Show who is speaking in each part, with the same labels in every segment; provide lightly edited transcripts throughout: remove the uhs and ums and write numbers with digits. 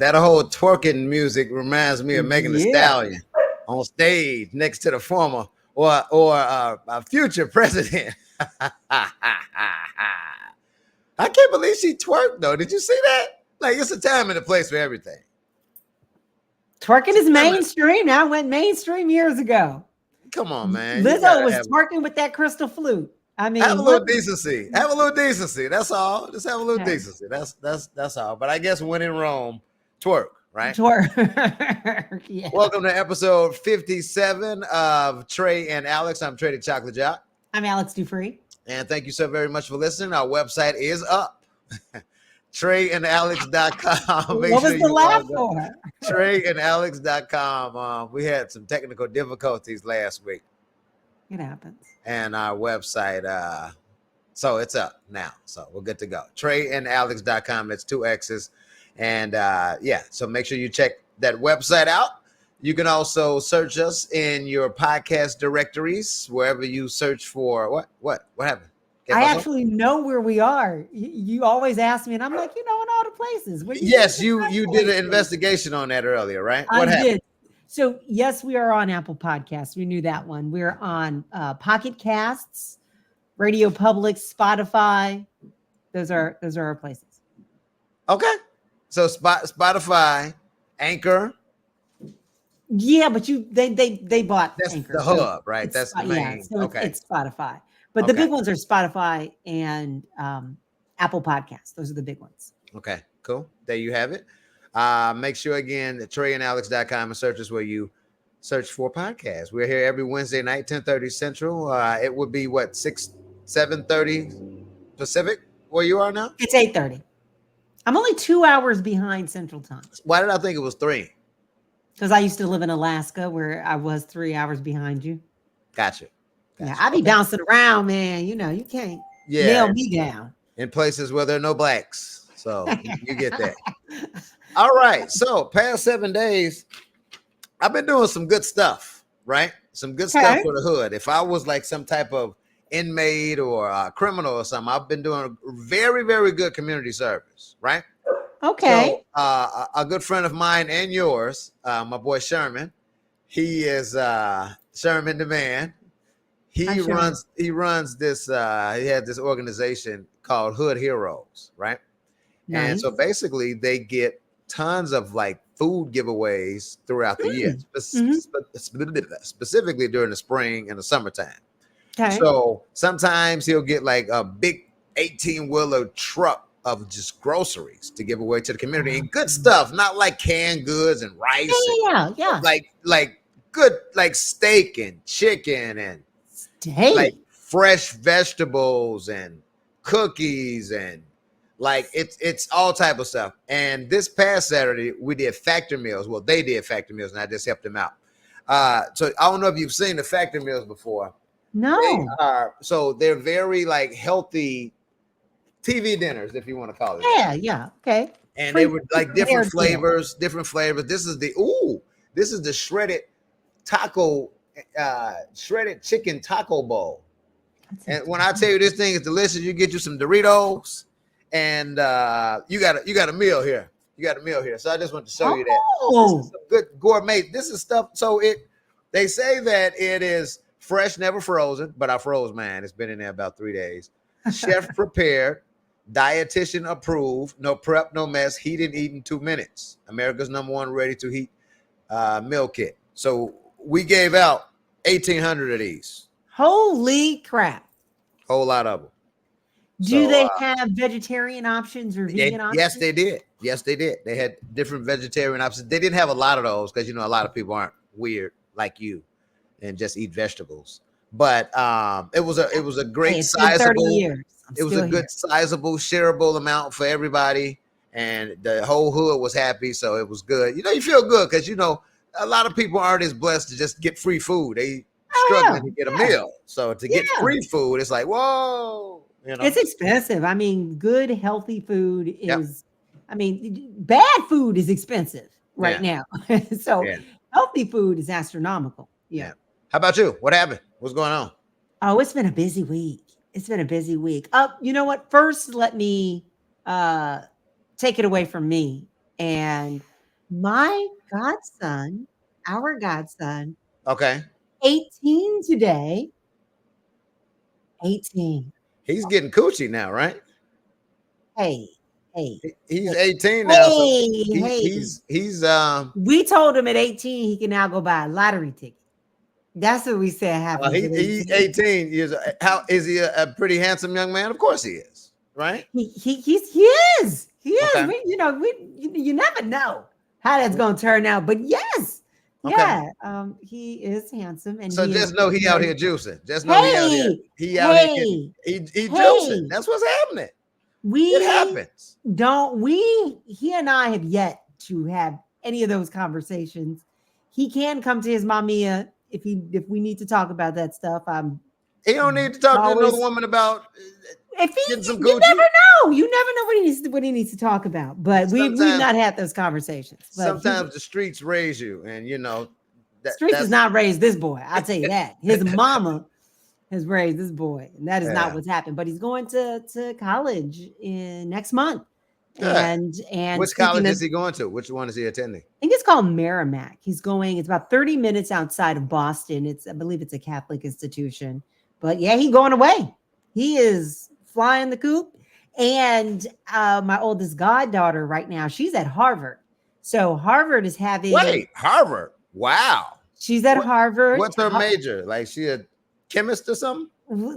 Speaker 1: That whole twerking music reminds me of Megan Thee
Speaker 2: Yeah.
Speaker 1: Stallion on stage next to the former or a future president. I can't believe she twerked though. Did you see that? Like it's a time and a place for everything.
Speaker 2: Twerking is mainstream now. Went mainstream years ago.
Speaker 1: Come on, man.
Speaker 2: Lizzo was twerking with that crystal flute. I mean,
Speaker 1: have a little decency. Have a little decency. That's all. Just have a little decency. That's all. But I guess when in Rome, twerk, right?
Speaker 2: Twerk. Yeah.
Speaker 1: Welcome to episode 57 of Trey and Alexx. I'm Trey the Chocolate Jock.
Speaker 2: I'm Alexx Dufree.
Speaker 1: And thank you so very much for listening. Our website is up. TreyandAlexx.com.
Speaker 2: What was the laugh for?
Speaker 1: TreyandAlexx.com. We had some technical difficulties last week.
Speaker 2: It happens.
Speaker 1: And our website, so it's up now. So we're good to go. TreyandAlexx.com. That's 2 X's. And so make sure you check that website out. You can also search us in your podcast directories, wherever you search for what happened?
Speaker 2: I actually know where we are. You always ask me, and I'm like, in all the places.
Speaker 1: Yes, you did an investigation on that earlier, right?
Speaker 2: What happened? Did. So yes, we are on Apple Podcasts. We knew that one. We're on Pocket Casts, Radio Public, Spotify. Those are our places.
Speaker 1: Okay, so Spotify, Anchor.
Speaker 2: Yeah, but they bought
Speaker 1: that's
Speaker 2: Anchor,
Speaker 1: the hub, right? That's the main.
Speaker 2: Yeah, so okay, it's Spotify. But the big ones are Spotify and Apple Podcasts. Those are the big ones.
Speaker 1: Okay, cool. There you have it. Make sure, again, that TreyandAlexx.com and search us where you search for podcasts. We're here every Wednesday night, 10:30 Central. It would be, 7:30 Pacific where you are now?
Speaker 2: It's 8:30. I'm only 2 hours behind Central Time.
Speaker 1: Why did I think it was 3?
Speaker 2: Because I used to live in Alaska where I was 3 hours behind you.
Speaker 1: Gotcha.
Speaker 2: Yeah, I be bouncing around, man. You can't nail me down.
Speaker 1: In places where there are no blacks. So you get that. All right. So past 7 days, I've been doing some good stuff, right? Some good stuff for the hood. If I was like some type of inmate or a criminal or something, I've been doing very, very good community service, right?
Speaker 2: Okay.
Speaker 1: So a good friend of mine and yours, my boy Sherman, he is Sherman the man. He runs this, he had this organization called Hood Heroes, right? Nice. And so basically they get tons of like food giveaways throughout the year, specifically during the spring and the summertime. Okay. So sometimes he'll get like a big 18-wheeler truck of just groceries to give away to the community and good stuff, not like canned goods and rice.
Speaker 2: Yeah.
Speaker 1: Like good, like steak and chicken and like fresh vegetables and cookies and like it's all type of stuff. And this past Saturday we did factor meals. Well, they did factor meals and I just helped them out. So I don't know if you've seen the factor meals before.
Speaker 2: No.
Speaker 1: They're very like healthy TV dinners, if you want to call it.
Speaker 2: Yeah. Okay.
Speaker 1: And they were like different flavors. This is the shredded chicken taco bowl. And when I tell you this thing is delicious, you get you some Doritos and you got a meal here. So I just want to show you that. This is some good gourmet. This is stuff. So they say that it is fresh, never frozen, but I froze mine. It's been in there about 3 days. Chef prepared, dietitian approved, no prep, no mess, heat and eat in 2 minutes. America's #1 ready to heat meal kit. So we gave out 1,800 of these.
Speaker 2: Holy crap.
Speaker 1: Whole lot of them.
Speaker 2: Do they have vegetarian options or vegan options?
Speaker 1: Yes, they did. They had different vegetarian options. They didn't have a lot of those because, a lot of people aren't weird like you and just eat vegetables. But it was a great sizable. It was a good sizable shareable amount for everybody. And the whole hood was happy. So it was good. You feel good because, a lot of people aren't as blessed to just get free food. They struggling to get a meal. So to get free food, it's like, whoa.
Speaker 2: It's expensive. I mean, good, healthy food is, bad food is expensive right now. So healthy food is astronomical. Yeah.
Speaker 1: How about you? What happened? What's going on?
Speaker 2: Oh, it's been a busy week. You know what? First, let me take it away from me and My godson, our godson,
Speaker 1: Okay.
Speaker 2: 18 today. 18.
Speaker 1: He's getting coochie now, right?
Speaker 2: Hey, hey,
Speaker 1: He's
Speaker 2: hey,
Speaker 1: 18 now, so
Speaker 2: hey, hey.
Speaker 1: he's
Speaker 2: We told him at 18 he can now go buy a lottery ticket. That's what we said happens at
Speaker 1: he's
Speaker 2: 18.
Speaker 1: 18 years. How is he a pretty handsome young man? Of course he is, right?
Speaker 2: He is. He is.
Speaker 1: Okay.
Speaker 2: You never know how that's gonna turn out. But yes,
Speaker 1: Okay.
Speaker 2: yeah. He is handsome and
Speaker 1: So
Speaker 2: he is
Speaker 1: just know he out
Speaker 2: very
Speaker 1: here juicing. Just know he out here.
Speaker 2: hey,
Speaker 1: He out here getting
Speaker 2: hey,
Speaker 1: he juicing.
Speaker 2: hey.
Speaker 1: That's what's happening. It
Speaker 2: We
Speaker 1: happens.
Speaker 2: he and I have yet to have any of those conversations. He can come to his momia if we need to talk about that stuff. I'm
Speaker 1: He don't need to talk to another
Speaker 2: always
Speaker 1: woman about
Speaker 2: if
Speaker 1: getting some
Speaker 2: you never
Speaker 1: Gucci.
Speaker 2: know. You never know what he needs to talk about. But we've
Speaker 1: Sometimes,
Speaker 2: not had those conversations. But
Speaker 1: sometimes the streets raise you, and you know
Speaker 2: Streets has
Speaker 1: that's
Speaker 2: not raised this boy. I'll tell you that. His mama has raised this boy, and that is not
Speaker 1: yeah.
Speaker 2: what's happened. But he's going to college in next month.
Speaker 1: Good.
Speaker 2: And
Speaker 1: Which
Speaker 2: speaking
Speaker 1: college
Speaker 2: of,
Speaker 1: is he going to? Which one is he attending?
Speaker 2: I think it's called Merrimack. He's going, it's about 30 minutes outside of Boston. I believe it's a Catholic institution. But yeah, he's going away. He is flying the coop. And my oldest goddaughter right now, she's at Harvard. So Harvard is having
Speaker 1: Wait, Harvard. Wow.
Speaker 2: she's at Harvard.
Speaker 1: What's her major? Like she a chemist or something?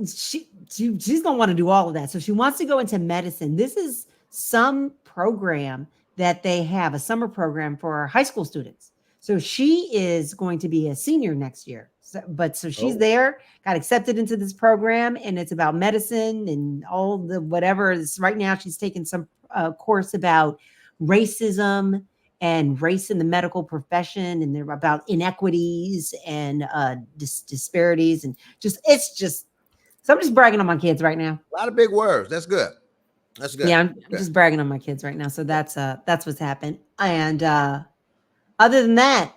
Speaker 2: She's gonna want to do all of that. So she wants to go into medicine. This is some program that they have, a summer program for high school students. So she is going to be a senior next year. So she's there, got accepted into this program, and it's about medicine and all the whatever. Right now, she's taking some course about racism and race in the medical profession, and they're about inequities and disparities, and it's just. So I'm just bragging on my kids right now.
Speaker 1: A lot of big words. That's good. That's good.
Speaker 2: Yeah, I'm just bragging on my kids right now. So that's what's happened. And other than that,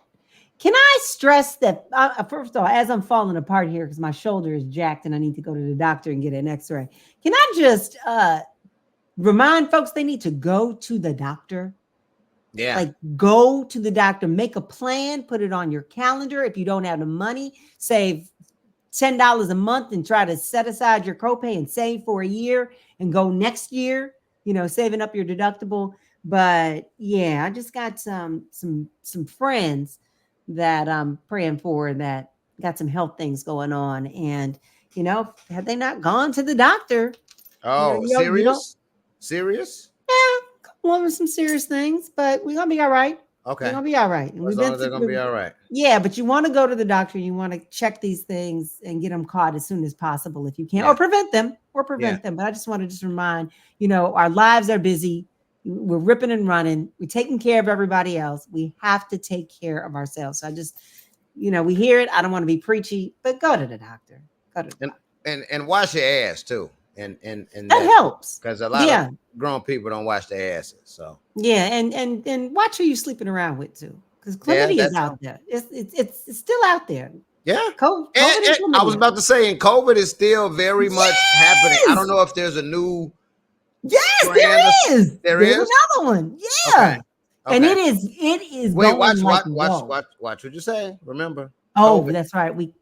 Speaker 2: can I stress that first of all, as I'm falling apart here because my shoulder is jacked and I need to go to the doctor and get an X-ray. Can I just remind folks they need to go to the doctor?
Speaker 1: Yeah.
Speaker 2: Like go to the doctor, make a plan, put it on your calendar. If you don't have the money, save $10 a month and try to set aside your copay and save for a year and go next year, saving up your deductible. But yeah, I just got some friends that I'm praying for that got some health things going on. And, had they not gone to the doctor.
Speaker 1: Oh, serious? Serious?
Speaker 2: Yeah, one with some serious things, but we're going to be all right.
Speaker 1: Okay.
Speaker 2: We're going to be all right. And
Speaker 1: as long as they're going to be all right.
Speaker 2: Yeah, but you want to go to the doctor. You want to check these things and get them caught as soon as possible if you can, or prevent them. But I just want to remind, our lives are busy. We're ripping and running. We're taking care of everybody else. We have to take care of ourselves. So I just, we hear it. I don't want to be preachy, but go to the doctor. Go to the doctor.
Speaker 1: And wash your ass too. And
Speaker 2: that helps.
Speaker 1: Because a lot of grown people don't wash their asses. So
Speaker 2: yeah, and watch who you sleeping around with too. Because chlamydia is out there. It's still out there.
Speaker 1: Yeah.
Speaker 2: COVID
Speaker 1: and I was about to say, and COVID is still very much happening. I don't know if there's a new.
Speaker 2: Yes, there is. There's another one. Yeah. Okay. And it is.
Speaker 1: Wait, watch what you say. Remember.
Speaker 2: Oh, COVID. That's right. We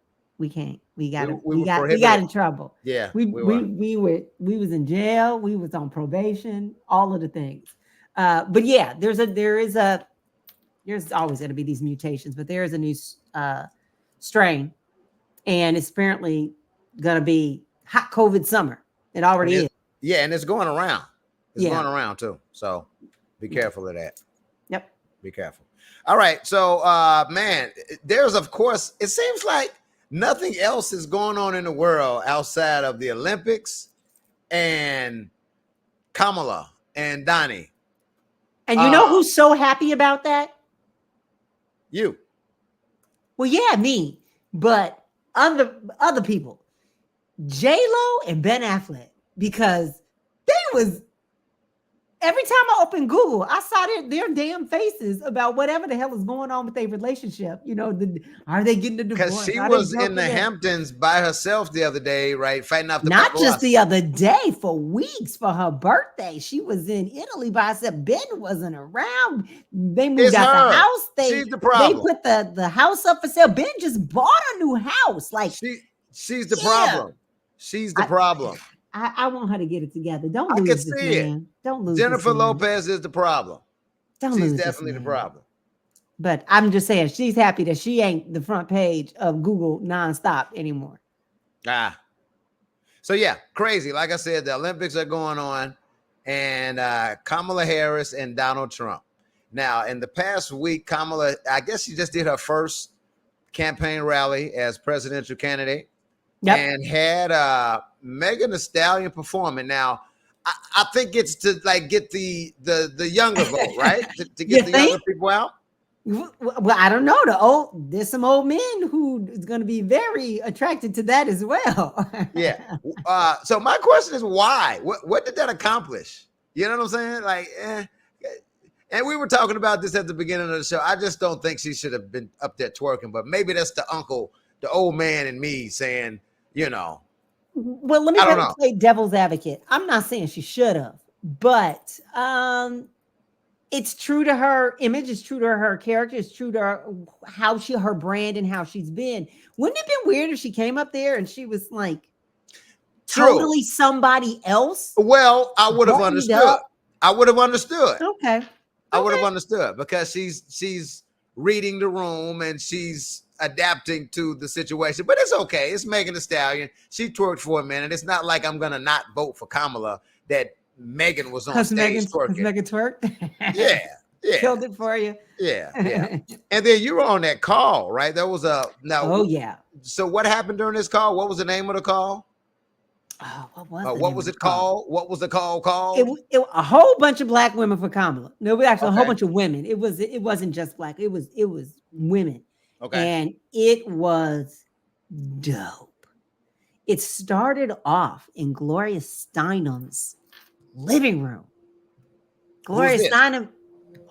Speaker 2: can't. We got in trouble.
Speaker 1: Yeah.
Speaker 2: We was in jail. We was on probation. All of the things. But yeah, there's always going to be these mutations, but there is a new strain, and it's apparently going to be hot COVID summer. It already is.
Speaker 1: Yeah, and it's going around. It's going around too. So be careful of that.
Speaker 2: Yep.
Speaker 1: Be careful. All right. So, man, there's, of course, it seems like nothing else is going on in the world outside of the Olympics and Kamala and Donnie.
Speaker 2: And you know who's so happy about that?
Speaker 1: You.
Speaker 2: Well, yeah, me. But other people. J-Lo and Ben Affleck. Because they was every time I open Google, I saw their damn faces about whatever the hell is going on with their relationship. You know, are they getting a
Speaker 1: Because
Speaker 2: divorce?
Speaker 1: she
Speaker 2: Are they
Speaker 1: was in the
Speaker 2: broken up?
Speaker 1: Hamptons by herself the other day, right? Fighting off the
Speaker 2: Not just the
Speaker 1: paparazzi.
Speaker 2: other day, for weeks for her birthday. She was in Italy by herself. Ben wasn't around. They moved
Speaker 1: It's
Speaker 2: out the
Speaker 1: her.
Speaker 2: house.
Speaker 1: She's the
Speaker 2: They
Speaker 1: problem.
Speaker 2: put the house up for sale. Ben just bought a new house. Like,
Speaker 1: She's the
Speaker 2: yeah.
Speaker 1: problem. She's the problem.
Speaker 2: I want her to get it together. Don't
Speaker 1: I can
Speaker 2: lose this
Speaker 1: see it.
Speaker 2: man. Don't lose
Speaker 1: Jennifer
Speaker 2: this man.
Speaker 1: Lopez is the problem.
Speaker 2: Don't
Speaker 1: She's
Speaker 2: lose
Speaker 1: definitely
Speaker 2: this
Speaker 1: the
Speaker 2: man.
Speaker 1: problem.
Speaker 2: But I'm just saying, she's happy that she ain't the front page of Google nonstop anymore.
Speaker 1: So yeah, crazy. Like I said, the Olympics are going on, and Kamala Harris and Donald Trump. Now, in the past week, Kamala, I guess she just did her first campaign rally as presidential candidate. Yep. And had Megan Thee Stallion performing. Now, I think it's to like get the younger vote, right? to get the younger people out.
Speaker 2: Well, I don't know. There's some old men who is going to be very attracted to that as well.
Speaker 1: Yeah. So my question is, why? What did that accomplish? You know what I'm saying? Like, and we were talking about this at the beginning of the show. I just don't think she should have been up there twerking, but maybe that's the old man in me saying, you know.
Speaker 2: Well, let me play devil's advocate. I'm not saying she should have, but it's true to her image. It's true to her character. It's true to her brand and how she's been. Wouldn't it have been weird if she came up there and she was like totally somebody else?
Speaker 1: Well, I would have understood. I would have understood.
Speaker 2: Okay.
Speaker 1: I would have understood because she's reading the room and she's adapting to the situation. But it's okay. It's Megan Thee Stallion. She twerked for a minute. It's not like I'm gonna not vote for Kamala that Megan was on stage twerking.
Speaker 2: Megan twerked.
Speaker 1: Yeah.
Speaker 2: Killed it for you.
Speaker 1: Yeah. And then you were on that call, right? There was
Speaker 2: yeah.
Speaker 1: So what happened during this call? What was the name of the call?
Speaker 2: Oh,
Speaker 1: what was it called? What was the call called?
Speaker 2: A whole bunch of black women for Kamala. No, actually a whole bunch of women. It wasn't just black. It was women. Okay. And it was dope. It started off in Gloria Steinem's living room. Gloria Steinem.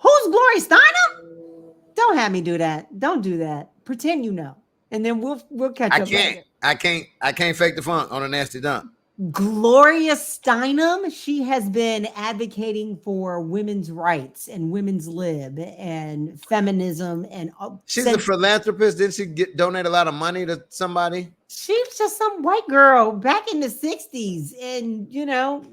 Speaker 2: Who's Gloria Steinem? Don't have me do that. Don't do that. Pretend you know. And then we'll catch up later.
Speaker 1: I can't fake the funk on a nasty dump.
Speaker 2: Gloria Steinem, she has been advocating for women's rights and women's lib and feminism. And
Speaker 1: she's a philanthropist. Didn't she donate a lot of money to somebody?
Speaker 2: She's just some white girl back in the 60s. And,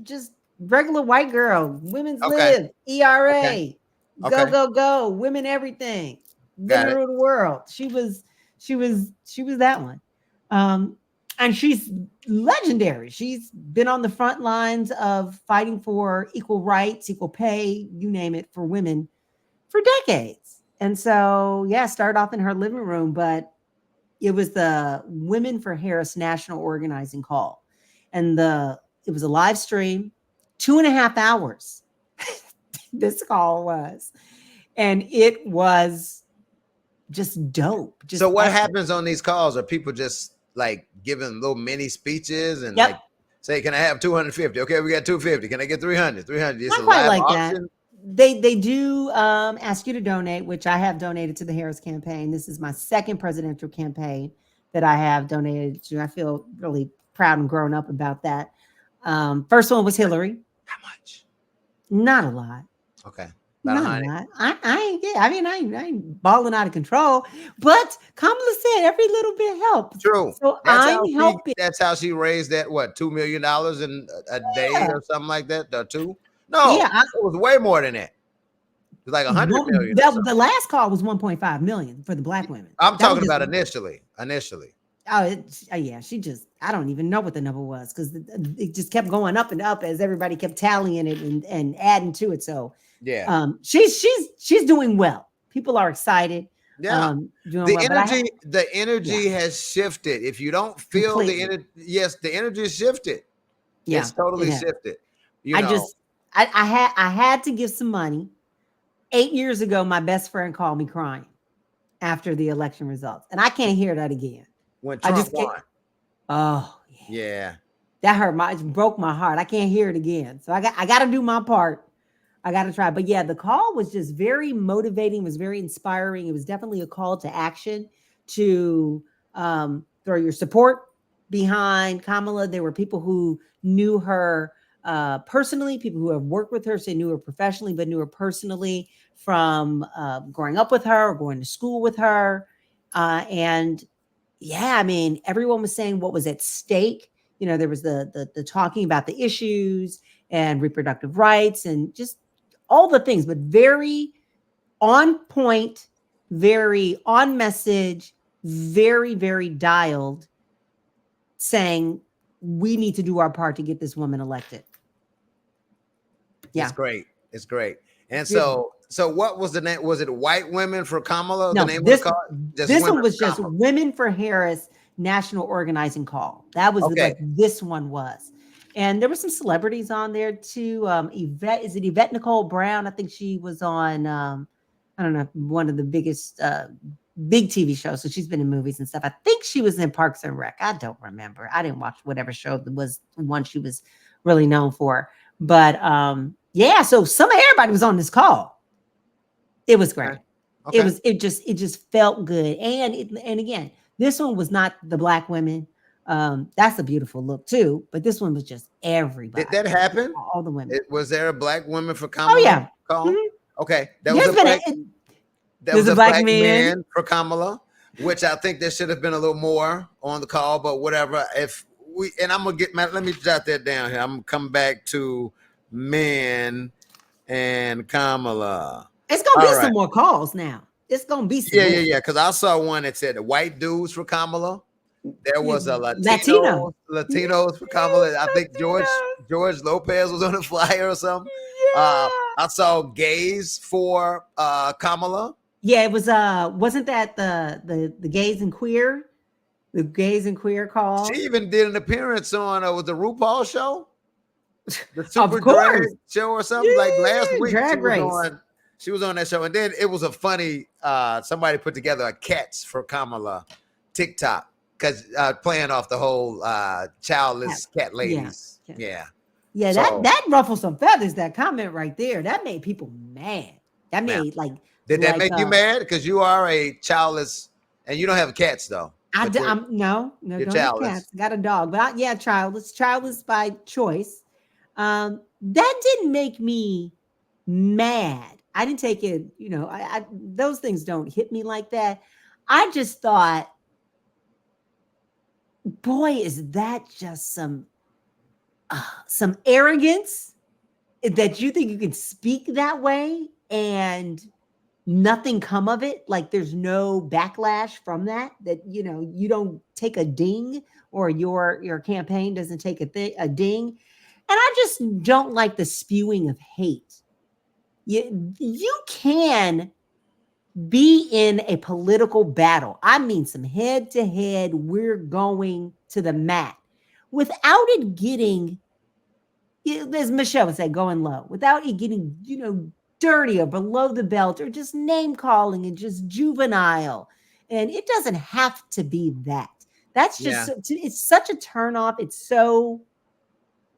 Speaker 2: just regular white girl. Women's lib, ERA, go, women everything. Women rule the world. She was that one. And she's legendary. She's been on the front lines of fighting for equal rights, equal pay, you name it, for women for decades. And so, started off in her living room, but it was the Women for Harris National Organizing Call. And it was a live stream, 2.5 hours. This call was. And it was just dope.
Speaker 1: So what happens on these calls? Are people just like giving little mini speeches and like say, can I have 250? Okay, we got 250. Can I get 300? 300.
Speaker 2: Not quite like auction. That. They do ask you to donate, which I have donated to the Harris campaign. This is my second presidential campaign that I have donated to. I feel really proud and grown up about that. First one was Hillary.
Speaker 1: How much?
Speaker 2: Not a lot.
Speaker 1: Okay.
Speaker 2: Not a lot. I ain't balling out of control, but Kamala said every little bit helps.
Speaker 1: True.
Speaker 2: So I'm helping.
Speaker 1: That's how she raised that, $2 million in a day or something like that? Or two? No, it was way more than that. It was like 100 million.
Speaker 2: The last call was 1.5 million for the black women.
Speaker 1: I'm talking about initially.
Speaker 2: Oh, she just, I don't even know what the number was because it just kept going up and up as everybody kept tallying it and adding to it. So she's doing well. People are excited.
Speaker 1: Yeah. The energy has shifted. If you don't feel the energy, the energy has shifted. Yeah, it's totally shifted.
Speaker 2: I had to give some money. 8 years ago, my best friend called me crying after the election results, and I can't hear that again.
Speaker 1: When Trump won.
Speaker 2: Oh
Speaker 1: yeah.
Speaker 2: That hurt it broke my heart. I can't hear it again. So I got to do my part. I got to try. But yeah, the call was just very motivating, was very inspiring. It was definitely a call to action to throw your support behind Kamala. There were people who knew her personally, people who have worked with her, say knew her professionally, but knew her personally from growing up with her or going to school with her. And yeah, I mean, everyone was saying what was at stake. You know, there was the talking about the issues and reproductive rights and just all the things, but very on point, very on message, very, very dialed, saying we need to do our part to get this woman elected. Yeah.
Speaker 1: It's great. It's great. And so what was the name? Was it White Women for Kamala?
Speaker 2: No,
Speaker 1: The name
Speaker 2: this,
Speaker 1: of the call?
Speaker 2: this one was just Women for Harris National Organizing Call. That was what this one was. And there were some celebrities on there too. Yvette Nicole Brown? I think she was on, I don't know, one of the biggest, big TV shows. So she's been in movies and stuff. I think she was in Parks and Rec. I don't remember. I didn't watch whatever show that was the one she was really known for. But yeah, so everybody was on this call. It was great. Okay. It just felt good. And again, this one was not the Black women. That's a beautiful look too, but this one was just everybody.
Speaker 1: Did that happen?
Speaker 2: All the women.
Speaker 1: Was there a Black woman for Kamala?
Speaker 2: Oh yeah.
Speaker 1: Okay. That was a black man for Kamala, which I think there should have been a little more on the call, but whatever. I'm gonna let me jot that down here. I'm gonna come back to men and Kamala.
Speaker 2: It's gonna be some more calls now. It's gonna be some
Speaker 1: yeah. Because I saw one that said white dudes for Kamala. There was a Latinos for Kamala. I think George Lopez was on the flyer or something. Yeah. I saw gays for Kamala.
Speaker 2: Yeah, it was wasn't that the gays and queer? The gays and queer call.
Speaker 1: She even did an appearance on was the RuPaul show, the Super Drag show or something like last week.
Speaker 2: Drag Race.
Speaker 1: She was on that show, and then it was a funny. Somebody put together a cats for Kamala TikTok because playing off the whole childless cat ladies. Yeah.
Speaker 2: That ruffled some feathers. That comment right there that made people mad. That made
Speaker 1: Did that make you mad? Because you are a childless, and you don't have cats though.
Speaker 2: No, don't have cats. Got a dog, but childless by choice. That didn't make me mad. I didn't take it, I those things don't hit me like that. I just thought, boy, is that just some arrogance that you think you can speak that way and nothing come of it. Like there's no backlash from that you don't take a ding or your campaign doesn't take a ding. And I just don't like the spewing of hate. You can be in a political battle. I mean, some head to head, we're going to the mat without it getting, as Michelle would say, going low, without it getting, dirty or below the belt or just name calling and just juvenile. And it doesn't have to be that. That's just, it's such a turnoff. It's so,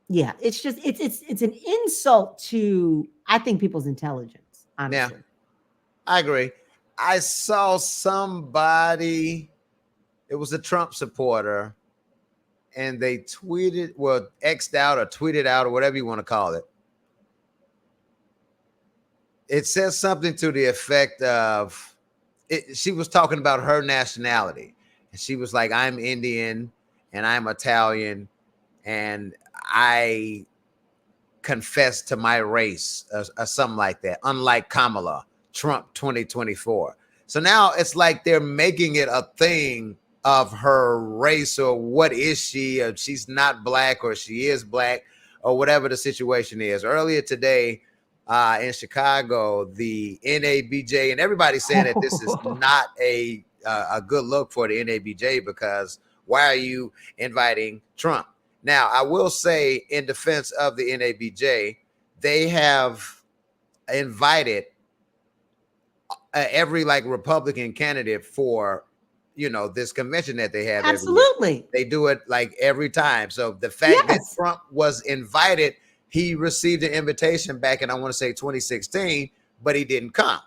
Speaker 2: it's just, it's an insult to, I think, people's intelligence, honestly.
Speaker 1: Yeah, I agree. I saw somebody, it was a Trump supporter, and they X'd out or tweeted out or whatever you want to call it. It says something to the effect of, she was talking about her nationality. And she was like, I'm Indian and I'm Italian and I confess to my race or something like that. Unlike Kamala, Trump 2024. So now it's like they're making it a thing of her race or what is she, or she's not black or she is black or whatever the situation is. Earlier today, in Chicago, the NABJ, and everybody's saying that this is not a good look for the NABJ because why are you inviting Trump? Now, I will say in defense of the NABJ, they have invited every Republican candidate for, this convention that they have.
Speaker 2: Absolutely.
Speaker 1: They do it every time. So the fact that Trump was invited, he received an invitation back in, I want to say 2016, but he didn't come.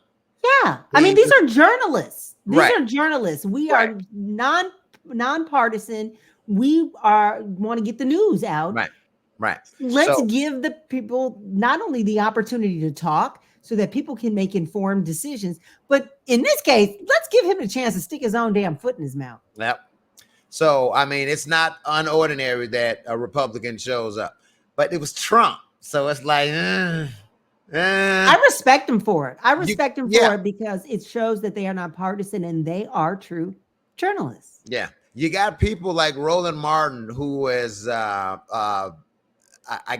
Speaker 2: Yeah. I mean, these are journalists. These
Speaker 1: Right.
Speaker 2: are journalists. We are nonpartisan. We want to get the news out.
Speaker 1: Right.
Speaker 2: Let's give the people not only the opportunity to talk so that people can make informed decisions, but in this case, let's give him a chance to stick his own damn foot in his mouth.
Speaker 1: Yep. So, I mean, it's not unordinary that a Republican shows up, but it was Trump. So it's like,
Speaker 2: I respect him for it. I respect him for it because it shows that they are not partisan and they are true journalists.
Speaker 1: Yeah. You got people like Roland Martin, who is, I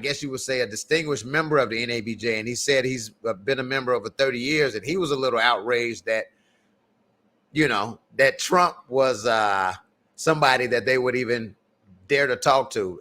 Speaker 1: guess you would say, a distinguished member of the NABJ. And he said he's been a member over 30 years. And he was a little outraged that, that Trump was somebody that they would even dare to talk to,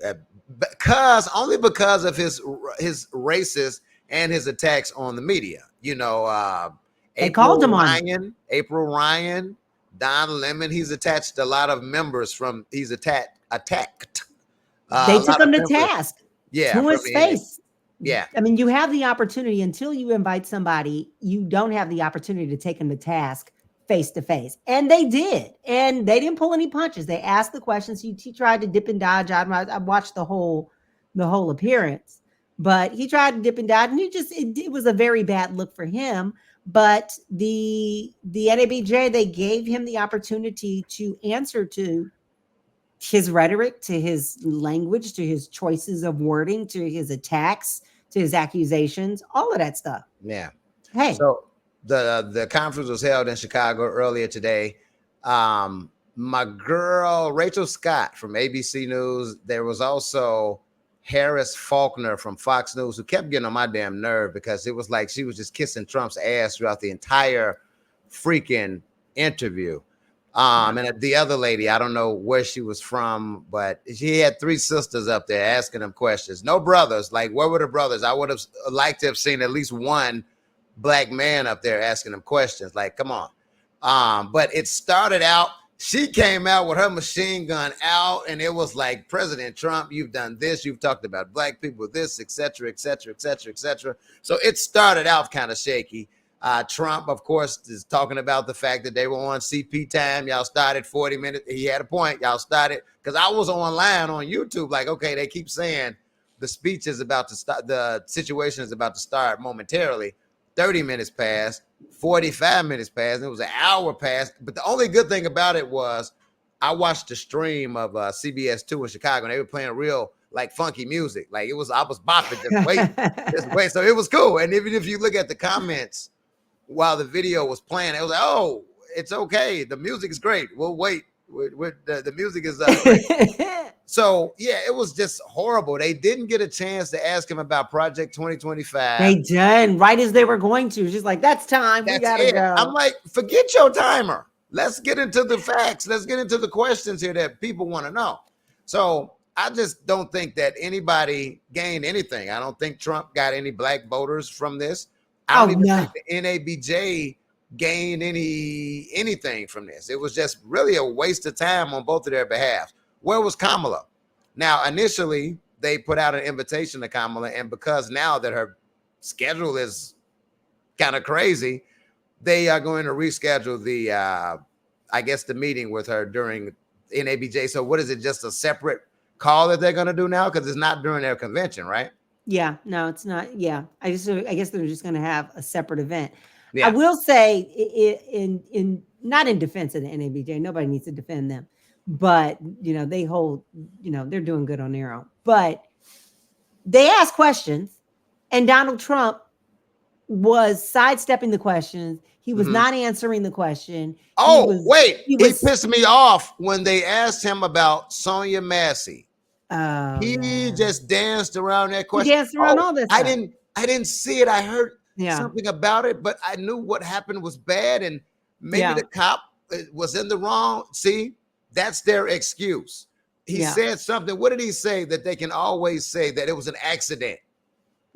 Speaker 1: only because of his racist and his attacks on the media.
Speaker 2: They called him on
Speaker 1: April Ryan, Don Lemon. He's attached a lot of members he's attacked.
Speaker 2: They took him to task.
Speaker 1: Yeah,
Speaker 2: to his face.
Speaker 1: Yeah.
Speaker 2: I mean, you have the opportunity until you invite somebody, you don't have the opportunity to take them to task face to face. And they did. And they didn't pull any punches. They asked the questions. He tried to dip and dodge. I watched the whole appearance, but he tried to dip and dodge, and it was a very bad look for him. But the NABJ, they gave him the opportunity to answer to his rhetoric, to his language, to his choices of wording, to his attacks, to his accusations, all of that stuff.
Speaker 1: Yeah.
Speaker 2: Hey.
Speaker 1: So the conference was held in Chicago earlier today. My girl, Rachel Scott from ABC News. There was also Harris Faulkner from Fox News, who kept getting on my damn nerve because it was like she was just kissing Trump's ass throughout the entire freaking interview. And the other lady, I don't know where she was from, but she had 3 sisters up there asking them questions. No brothers. Like, where were the brothers? I would have liked to have seen at least one black man up there asking them questions. Like, come on. But it started out, she came out with her machine gun out, and it was like, President Trump, you've done this, you've talked about black people, this, et cetera, et cetera, et cetera, et cetera. So it started out kind of shaky. Trump, of course, is talking about the fact that they were on CP time. Y'all started 40 minutes. He had a point. Y'all started, because I was online on YouTube, like, okay, they keep saying the speech is about to start, the situation is about to start momentarily. 30 minutes passed, 45 minutes passed, and it was an hour passed. But the only good thing about it was I watched the stream of CBS 2 in Chicago, and they were playing real like funky music. Like I was bopping, just wait. So it was cool. And even if you look at the comments while the video was playing, it was like, oh, it's okay. The music is great. We'll wait. The music is great. So, yeah, it was just horrible. They didn't get a chance to ask him about Project 2025.
Speaker 2: They did, right as they were going to. She's like, that's time. We got to go.
Speaker 1: I'm like, forget your timer. Let's get into the facts. Let's get into the questions here that people want to know. So I just don't think that anybody gained anything. I don't think Trump got any black voters from this. I don't even think the NABJ gained anything from this. It was just really a waste of time on both of their behalf. Where was Kamala? Now, initially, they put out an invitation to Kamala, and because now that her schedule is kind of crazy, they are going to reschedule the, I guess, the meeting with her during NABJ. So what is it, just a separate call that they're going to do now? Because it's not during their convention, right?
Speaker 2: Yeah, no, it's not. Yeah, I guess they're just going to have a separate event.
Speaker 1: Yeah.
Speaker 2: I will say, in not in defense of the NABJ, nobody needs to defend them, but they hold, they're doing good on their own. But they asked questions, and Donald Trump was sidestepping the questions. He was not answering the question.
Speaker 1: He pissed me off when they asked him about Sonia Massey. He just danced around that question.
Speaker 2: He danced around all this.
Speaker 1: I didn't see it. I heard something about it, but I knew what happened was bad, and maybe the cop was in the wrong. See, that's their excuse. He said something. What did he say? That they can always say that it was an accident.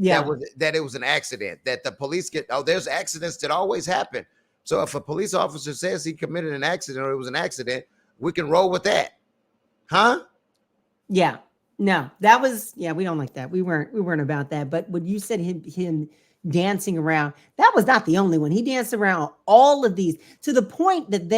Speaker 1: Yeah, that it was an accident. That the police there's accidents that always happen. So if a police officer says he committed an accident or it was an accident, we can roll with that, huh?
Speaker 2: Yeah. No, that was, yeah, we don't like that. We weren't about that. But when you said him dancing around, that was not the only one. He danced around all of these to the point that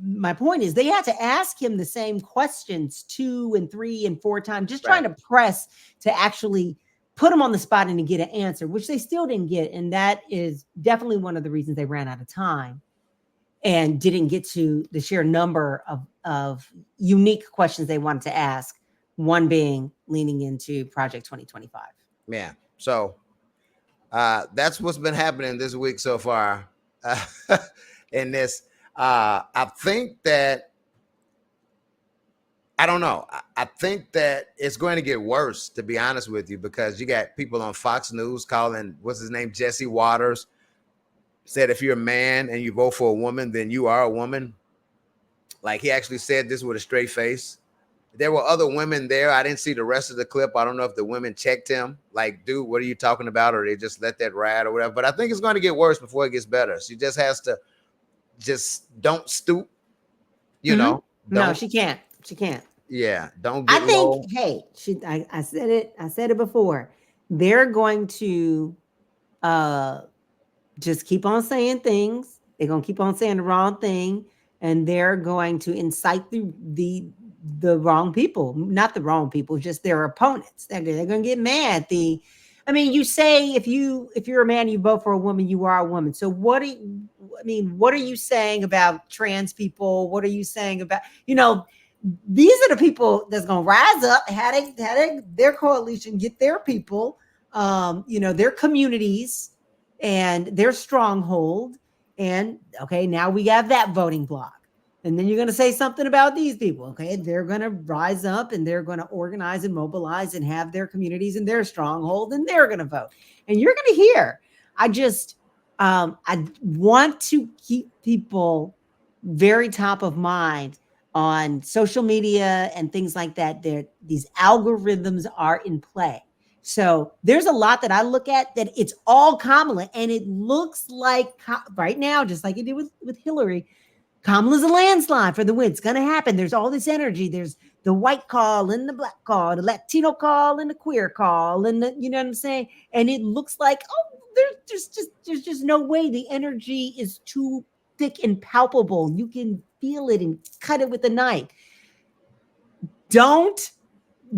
Speaker 2: my point is they had to ask him the same questions 2 and 3 and 4 times, just trying to press to actually put him on the spot and to get an answer, which they still didn't get. And that is definitely one of the reasons they ran out of time and didn't get to the sheer number of unique questions they wanted to ask. One being leaning into Project 2025.
Speaker 1: Yeah. So that's what's been happening this week so far. In this, I think that, I don't know. I think that it's going to get worse, to be honest with you, because you got people on Fox News calling, what's his name, Jesse Waters, said if you're a man and you vote for a woman, then you are a woman. Like, he actually said this with a straight face. There were other women there. I didn't see the rest of the clip. I don't know if the women checked him. Like, dude, what are you talking about? Or they just let that ride or whatever. But I think it's going to get worse before it gets better. She just has to don't stoop. You know?
Speaker 2: No, she can't. She can't.
Speaker 1: Yeah. Don't get
Speaker 2: low. Hey, I said it. I said it before. They're going to just keep on saying things. They're going to keep on saying the wrong thing. And they're going to incite the wrong people, not the wrong people, just their opponents. They're going to get mad. You say if you're a man, you vote for a woman, you are a woman. So what are you saying about trans people? What are you saying about, these are the people that's going to rise up, had their coalition get their people, their communities and their stronghold. And okay, now we have that voting block. And then you're going to say something about these people. Okay, they're going to rise up and they're going to organize and mobilize and have their communities and their stronghold, and they're going to vote. And you're going to hear. I want to keep people very top of mind on social media and things like that. These algorithms are in play. So there's a lot that I look at that it's all Kamala, and it looks like right now, just like it did with Hillary, Kamala's a landslide for the win. It's going to happen. There's all this energy. There's the white call and the black call, the Latino call and the queer call, and you know what I'm saying? And it looks like, there's just no way. The energy is too thick and palpable. You can feel it and cut it with a knife. Don't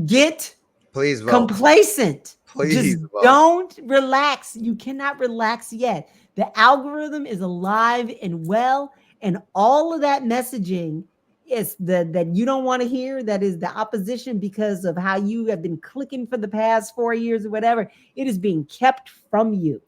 Speaker 2: get complacent. Just don't relax. You cannot relax yet. The algorithm is alive and well. And all of that messaging is that you don't want to hear, that is the opposition because of how you have been clicking for the past 4 years or whatever. It is being kept from you,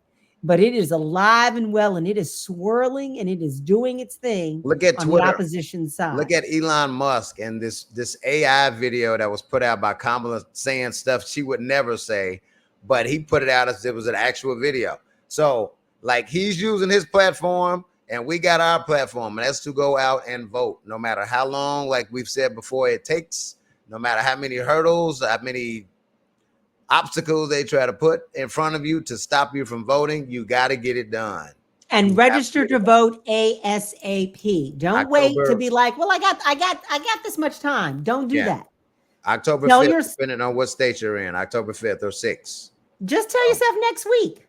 Speaker 2: but it is alive and well, and it is swirling and it is doing its thing.
Speaker 1: Look at Twitter.
Speaker 2: The opposition side.
Speaker 1: Look at Elon Musk and this AI video that was put out by Kamala saying stuff she would never say, but he put it out as it was an actual video. So like, he's using his platform. And we got our platform, and that's to go out and vote, no matter how long, like we've said before, it takes, no matter how many hurdles, how many obstacles they try to put in front of you to stop you from voting, you got to get it done.
Speaker 2: And register to vote ASAP. Don't wait to be like, well, I got this much time. Don't do that.
Speaker 1: October 5th, depending on what state you're in, October 5th or 6th.
Speaker 2: Just tell yourself next week.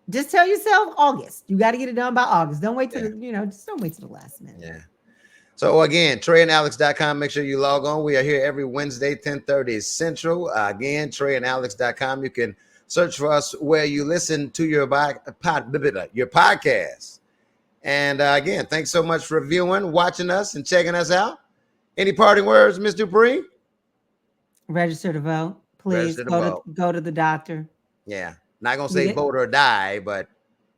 Speaker 2: Just tell yourself August. You got to get it done by August. Don't wait till just don't wait till the last minute.
Speaker 1: Yeah. So again, TreyandAlexx.com. Make sure you log on. We are here every Wednesday, 10:30 Central. Again, TreyandAlexx.com. You can search for us where you listen to your podcast. And again, thanks so much for viewing, watching us, and checking us out. Any parting words, Ms. Dupree?
Speaker 2: Register to vote. Please go to the doctor.
Speaker 1: Yeah. Not gonna say vote or die, but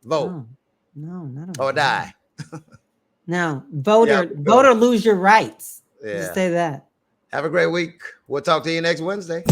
Speaker 1: vote.
Speaker 2: No, not
Speaker 1: or die.
Speaker 2: No, vote or lose your rights. Yeah. Just say that.
Speaker 1: Have a great week. We'll talk to you next Wednesday.